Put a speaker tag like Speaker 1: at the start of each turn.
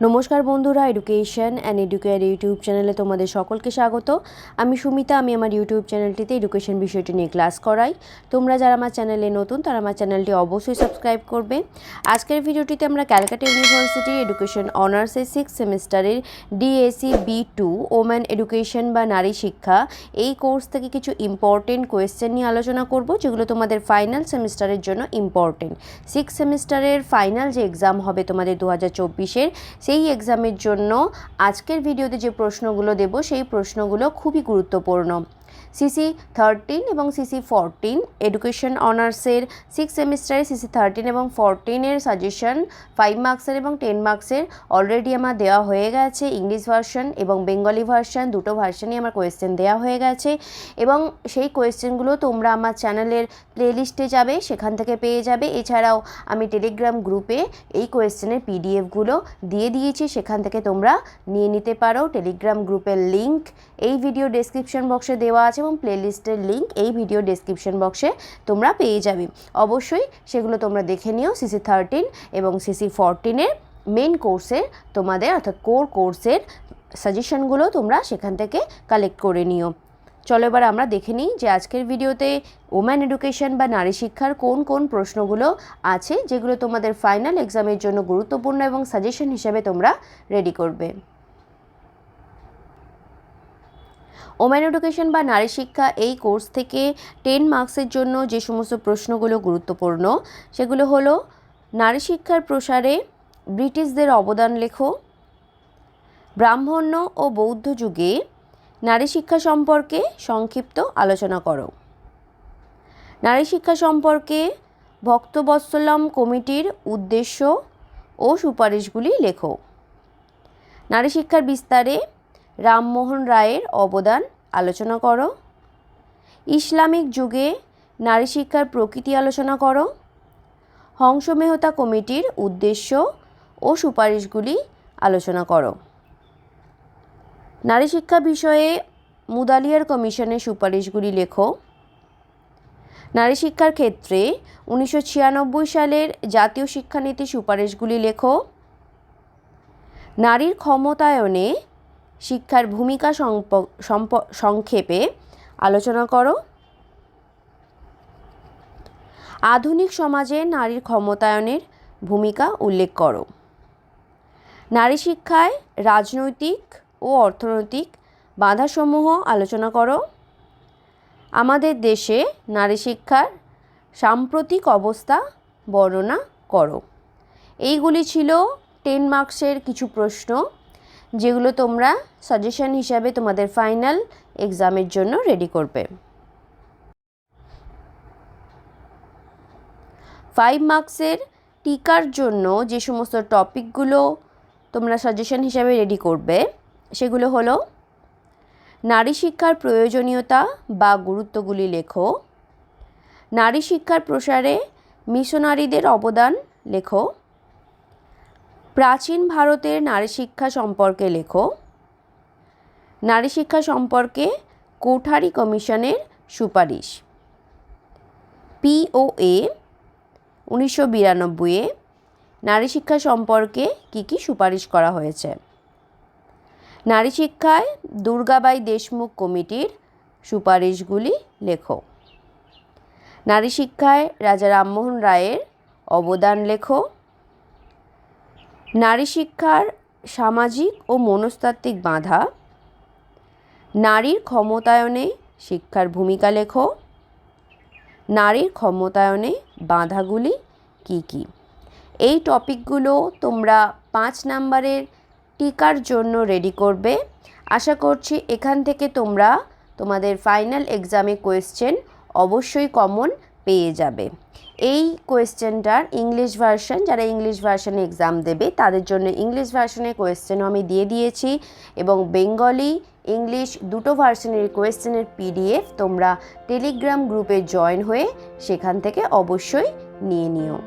Speaker 1: নমস্কার বন্ধুরা, education and educare YouTube চ্যানেলে তোমাদের সকলকে স্বাগত। আমি সুমিতা। আমি আমার ইউটিউব চ্যানেলটিতে এডুকেশন বিষয়টি নিয়ে ক্লাস করাই। তোমরা যারা আমার চ্যানেলে নতুন তারা আমার চ্যানেলটি অবশ্যই সাবস্ক্রাইব করবে। আজকের ভিডিওটিতে আমরা ক্যালকাটা ইউনিভার্সিটি এডুকেশন অনার্সের 6th সেমিস্টারের ডিএসি B2 ওম্যান এডুকেশন বা নারী শিক্ষা এই কোর্স থেকে কিছু ইম্পর্টেন্ট কোয়েশ্চেন নিয়ে আলোচনা করব, যেগুলো তোমাদের ফাইনাল সেমিস্টারের জন্য ইম্পর্টেন্ট। 6th সেমিস্টারের ফাইনাল যে এক্সাম হবে তোমাদের 2024-এর, সেই এক্সামের জন্য আজকের ভিডিওতে যে প্রশ্নগুলো দেব সেই প্রশ্নগুলো খুবই গুরুত্বপূর্ণ। সিসি 13 এবং সিসি 14 এডুকেশন অনার্সের 6th সেমিস্টারে সিসি 13 এবং 14-এর সাজেশন 5 মার্কসের এবং 10 মার্কসের অলরেডি আমার দেওয়া হয়ে গেছে। ইংলিশ ভার্সন এবং বেঙ্গলি ভার্সন দুটো ভার্সনই আমার কোয়েশ্চেন দেওয়া হয়ে গেছে, এবং সেই কোয়েশ্চেনগুলো তোমরা আমার চ্যানেলের প্লেলিস্টে যাবে, সেখান থেকে পেয়ে যাবে। এছাড়াও আমি টেলিগ্রাম গ্রুপে এই কোয়েশ্চেনের পিডিএফগুলো দিয়ে দিয়েছি, সেখান থেকে তোমরা নিয়ে নিতে পারো। টেলিগ্রাম গ্রুপের লিঙ্ক এই ভিডিও ডেসক্রিপশন বক্সে দেওয়া আছে এবং প্লেলিস্টের লিঙ্ক এই ভিডিও ডেসক্রিপশন বক্সে তোমরা পেয়ে যাবে। অবশ্যই সেগুলো তোমরা দেখে নিও। সিসি 13 এবং সিসি 14-এর মেন কোর্সের তোমাদের অর্থাৎ কোর কোর্সের সাজেশনগুলো তোমরা সেখান থেকে কালেক্ট করে নিও। চলো এবার আমরা দেখে নিই যে আজকের ভিডিওতে ওম্যান এডুকেশন বা নারী শিক্ষার কোন কোন প্রশ্নগুলো আছে, যেগুলো তোমাদের ফাইনাল এক্সামের জন্য গুরুত্বপূর্ণ এবং সাজেশন হিসেবে তোমরা রেডি করবে। ওম্যান এডুকেশন বা নারী শিক্ষা এই কোর্স থেকে 10 মার্কসের জন্য যে সমস্ত প্রশ্নগুলো গুরুত্বপূর্ণ সেগুলো হলো: নারী শিক্ষার প্রসারে ব্রিটিশদের অবদান লেখো, ব্রাহ্মণ্য ও বৌদ্ধ যুগে নারী শিক্ষা সম্পর্কে সংক্ষিপ্ত আলোচনা করো, নারী শিক্ষা সম্পর্কে ভক্তবৎসলম কমিটির উদ্দেশ্য ও সুপারিশগুলি লেখো, নারী শিক্ষার বিস্তারে রামমোহন রায়ের অবদান আলোচনা করো, ইসলামিক যুগে নারী শিক্ষার প্রকৃতি আলোচনা করো, হংস মেহতা কমিটির উদ্দেশ্য ও সুপারিশগুলি আলোচনা করো, নারী শিক্ষা বিষয়ে মুদালিয়ার কমিশনের সুপারিশগুলি লেখো, নারী শিক্ষার ক্ষেত্রে 1996 সালের জাতীয় শিক্ষানীতি সুপারিশগুলি লেখো, নারীর ক্ষমতায়নে শিক্ষার ভূমিকা সংক্ষেপে আলোচনা করো, আধুনিক সমাজে নারীর ক্ষমতায়নের ভূমিকা উল্লেখ করো, নারী শিক্ষায় রাজনৈতিক ও অর্থনৈতিক বাধাসমূহ আলোচনা করো, আমাদের দেশে নারী শিক্ষার সাম্প্রতিক অবস্থা বর্ণনা করো। এইগুলি ছিল 10 মার্কসের কিছু প্রশ্ন, যেগুলো তোমরা সাজেশন হিসাবে তোমাদের ফাইনাল এক্সামের জন্য রেডি করবে। 5 মার্কসের টিকার জন্য যে সমস্ত টপিকগুলো তোমরা সাজেশন হিসাবে রেডি করবে সেগুলো হলো: নারী শিক্ষার প্রয়োজনীয়তা বা গুরুত্বগুলি লেখো, নারী শিক্ষার প্রসারে মিশনারিদের অবদান লেখো, প্রাচীন ভারতের নারী শিক্ষা সম্পর্কে লেখো, নারী শিক্ষা সম্পর্কে কোঠারি কমিশনের সুপারিশ, POA 1992-এ নারী শিক্ষা সম্পর্কে কী কী সুপারিশ করা হয়েছে, নারী শিক্ষায় দুর্গাবাই দেশমুখ কমিটির সুপারিশগুলি লেখো, নারী শিক্ষায় রাজা রামমোহন রায়ের অবদান লেখো, নারী শিক্ষার সামাজিক ও মনস্তাত্ত্বিক বাধা, নারীর ক্ষমতায়নে শিক্ষার ভূমিকা লেখো, নারীর ক্ষমতায়নে বাধাগুলি কী কী। এই টপিকগুলো তোমরা 5 নাম্বারের টিকার জন্য রেডি করবে। আশা করছি এখান থেকে তোমরা তোমাদের ফাইনাল এক্সামে কোয়েশ্চেন অবশ্যই কমন পেয়ে যাবে। এই কোয়েশ্চেনটার ইংলিশ ভার্সন, যারা ইংলিশ ভার্সনে এক্সাম দেবে তাদের জন্য ইংলিশ ভার্সনের কোয়েশ্চেনও আমি দিয়ে দিয়েছি, এবং বেঙ্গলি ইংলিশ দুটো ভার্সনের কোয়েশ্চেনের PDF তোমরা টেলিগ্রাম গ্রুপে জয়েন হয়ে সেখান থেকে অবশ্যই নিয়ে নিও।